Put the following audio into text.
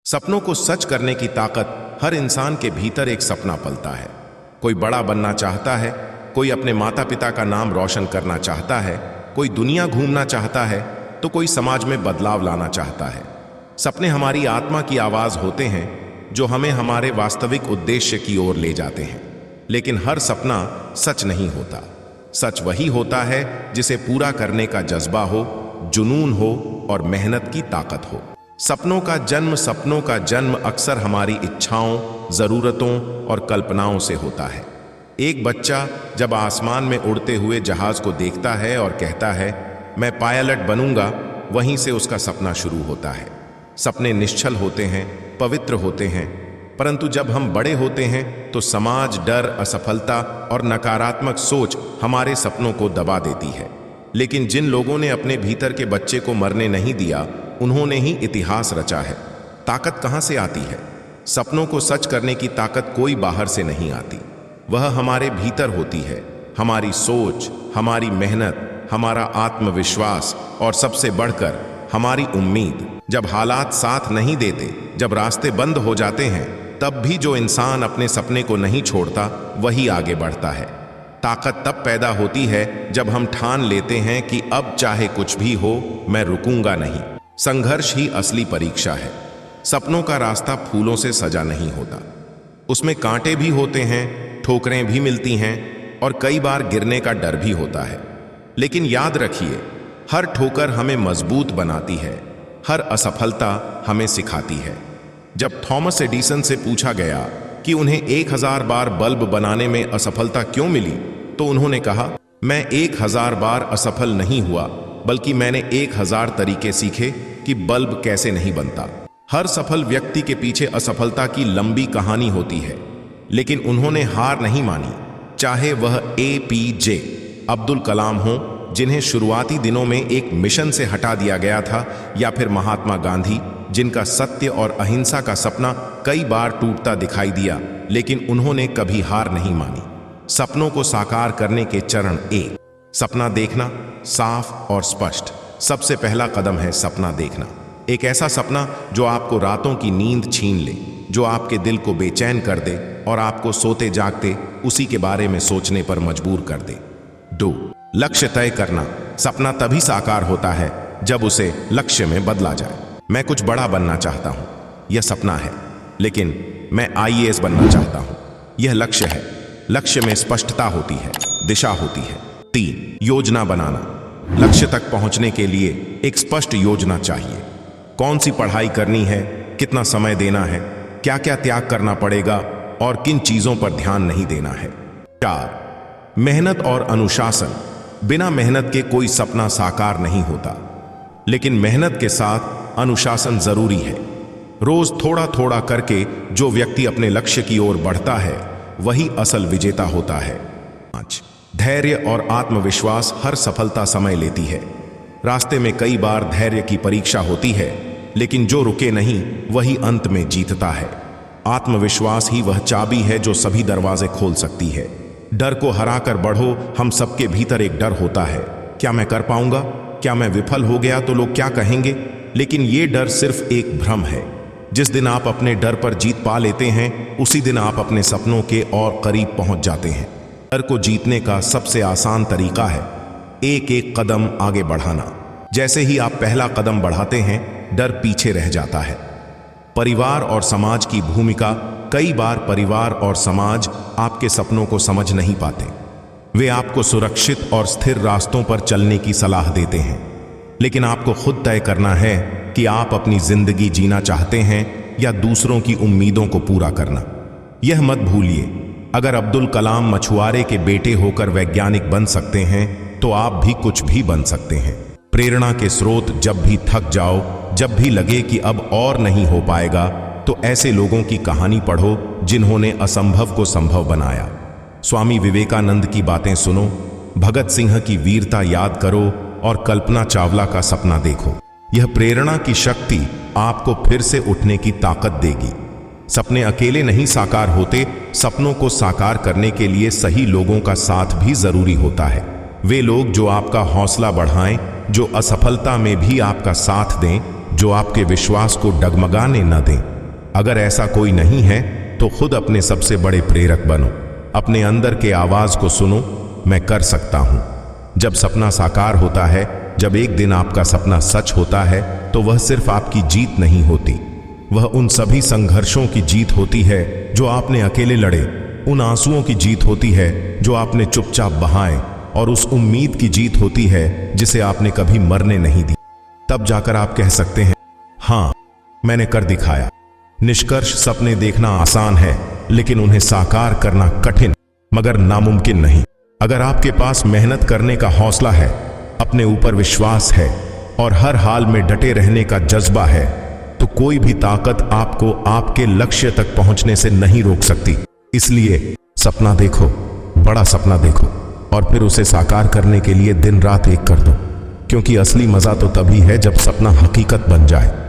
सपनों को सच करने की ताकत हर इंसान के भीतर एक सपना पलता है। कोई बड़ा बनना चाहता है, कोई अपने माता पिता का नाम रोशन करना चाहता है, कोई दुनिया घूमना चाहता है, तो कोई समाज में बदलाव लाना चाहता है। सपने हमारी आत्मा की आवाज होते हैं जो हमें हमारे वास्तविक उद्देश्य की ओर ले जाते हैं। लेकिन हर सपना सच नहीं होता। सच वही होता है जिसे पूरा करने का जज्बा हो, जुनून हो और मेहनत की ताकत हो। सपनों का जन्म अक्सर हमारी इच्छाओं, जरूरतों और कल्पनाओं से होता है। एक बच्चा जब आसमान में उड़ते हुए जहाज को देखता है और कहता है मैं पायलट बनूंगा, वहीं से उसका सपना शुरू होता है। सपने निश्चल होते हैं, पवित्र होते हैं, परंतु जब हम बड़े होते हैं तो समाज, डर, असफलता और नकारात्मक सोच हमारे सपनों को दबा देती है। लेकिन जिन लोगों ने अपने भीतर के बच्चे को मरने नहीं दिया, उन्होंने ही इतिहास रचा है। ताकत कहां से आती है? सपनों को सच करने की ताकत कोई बाहर से नहीं आती, वह हमारे भीतर होती है। हमारी सोच, हमारी मेहनत, हमारा आत्मविश्वास और सबसे बढ़कर हमारी उम्मीद। जब हालात साथ नहीं देते, जब रास्ते बंद हो जाते हैं, तब भी जो इंसान अपने सपने को नहीं छोड़ता वही आगे बढ़ता है। ताकत तब पैदा होती है जब हम ठान लेते हैं कि अब चाहे कुछ भी हो, मैं रुकूंगा नहीं। संघर्ष ही असली परीक्षा है। सपनों का रास्ता फूलों से सजा नहीं होता, उसमें कांटे भी होते हैं, ठोकरें भी मिलती हैं और कई बार गिरने का डर भी होता है। लेकिन याद रखिए, हर ठोकर हमें मजबूत बनाती है, हर असफलता हमें सिखाती है। जब थॉमस एडिसन से पूछा गया कि उन्हें 1000 बार बल्ब बनाने में असफलता क्यों मिली, तो उन्होंने कहा, मैं 1000 बार असफल नहीं हुआ, बल्कि मैंने 1000 तरीके सीखे कि बल्ब कैसे नहीं बनता। हर सफल व्यक्ति के पीछे असफलता की लंबी कहानी होती है, लेकिन उन्होंने हार नहीं मानी। चाहे वह APJ अब्दुल कलाम हो, जिन्हें शुरुआती दिनों में एक मिशन से हटा दिया गया था, या फिर महात्मा गांधी, जिनका सत्य और अहिंसा का सपना कई बार टूटता दिखाई दिया, लेकिन उन्होंने कभी हार नहीं मानी। सपनों को साकार करने के चरण 1। सपना देखना साफ और स्पष्ट। सबसे पहला कदम है सपना देखना। एक ऐसा सपना जो आपको रातों की नींद छीन ले, जो आपके दिल को बेचैन कर दे और आपको सोते जागते उसी के बारे में सोचने पर मजबूर कर दे। 2. लक्ष्य तय करना। सपना तभी साकार होता है जब उसे लक्ष्य में बदला जाए। मैं कुछ बड़ा बनना चाहता हूं, यह सपना है, लेकिन मैं IAS बनना चाहता हूं, यह लक्ष्य है। लक्ष्य में स्पष्टता होती है, दिशा होती है। 3. योजना बनाना। लक्ष्य तक पहुंचने के लिए एक स्पष्ट योजना चाहिए। कौन सी पढ़ाई करनी है, कितना समय देना है, क्या क्या त्याग करना पड़ेगा और किन चीजों पर ध्यान नहीं देना है। 4. मेहनत और अनुशासन। बिना मेहनत के कोई सपना साकार नहीं होता, लेकिन मेहनत के साथ अनुशासन जरूरी है। रोज थोड़ा थोड़ा करके जो व्यक्ति अपने लक्ष्य की ओर बढ़ता है, वही असल विजेता होता है। 5. धैर्य और आत्मविश्वास। हर सफलता समय लेती है। रास्ते में कई बार धैर्य की परीक्षा होती है, लेकिन जो रुके नहीं वही अंत में जीतता है। आत्मविश्वास ही वह चाबी है जो सभी दरवाजे खोल सकती है। डर को हराकर बढ़ो। हम सबके भीतर एक डर होता है, क्या मैं कर पाऊंगा, क्या मैं विफल हो गया तो लोग क्या कहेंगे। लेकिन ये डर सिर्फ एक भ्रम है। जिस दिन आप अपने डर पर जीत पा लेते हैं, उसी दिन आप अपने सपनों के और करीब पहुंच जाते हैं। डर को जीतने का सबसे आसान तरीका है एक एक कदम आगे बढ़ाना। जैसे ही आप पहला कदम बढ़ाते हैं, डर पीछे रह जाता है। परिवार और समाज की भूमिका। कई बार परिवार और समाज आपके सपनों को समझ नहीं पाते। वे आपको सुरक्षित और स्थिर रास्तों पर चलने की सलाह देते हैं, लेकिन आपको खुद तय करना है कि आप अपनी जिंदगी जीना चाहते हैं या दूसरों की उम्मीदों को पूरा करना। यह मत भूलिए, अगर अब्दुल कलाम मछुआरे के बेटे होकर वैज्ञानिक बन सकते हैं, तो आप भी कुछ भी बन सकते हैं। प्रेरणा के स्रोत। जब भी थक जाओ, जब भी लगे कि अब और नहीं हो पाएगा, तो ऐसे लोगों की कहानी पढ़ो जिन्होंने असंभव को संभव बनाया। स्वामी विवेकानंद की बातें सुनो, भगत सिंह की वीरता याद करो और कल्पना चावला का सपना देखो। यह प्रेरणा की शक्ति आपको फिर से उठने की ताकत देगी। सपने अकेले नहीं साकार होते, सपनों को साकार करने के लिए सही लोगों का साथ भी जरूरी होता है। वे लोग जो आपका हौसला बढ़ाएं, जो असफलता में भी आपका साथ दें, जो आपके विश्वास को डगमगाने न दें। अगर ऐसा कोई नहीं है तो खुद अपने सबसे बड़े प्रेरक बनो। अपने अंदर के आवाज को सुनो, मैं कर सकता हूं। जब सपना साकार होता है, जब एक दिन आपका सपना सच होता है, तो वह सिर्फ आपकी जीत नहीं होती, वह उन सभी संघर्षों की जीत होती है जो आपने अकेले लड़े, उन आंसुओं की जीत होती है जो आपने चुपचाप बहाए, और उस उम्मीद की जीत होती है जिसे आपने कभी मरने नहीं दी। तब जाकर आप कह सकते हैं, हां, मैंने कर दिखाया। निष्कर्ष, सपने देखना आसान है, लेकिन उन्हें साकार करना कठिन मगर नामुमकिन नहीं। अगर आपके पास मेहनत करने का हौसला है, अपने ऊपर विश्वास है और हर हाल में डटे रहने का जज्बा है, तो कोई भी ताकत आपको आपके लक्ष्य तक पहुंचने से नहीं रोक सकती। इसलिए सपना देखो, बड़ा सपना देखो, और फिर उसे साकार करने के लिए दिन रात एक कर दो, क्योंकि असली मजा तो तभी है जब सपना हकीकत बन जाए।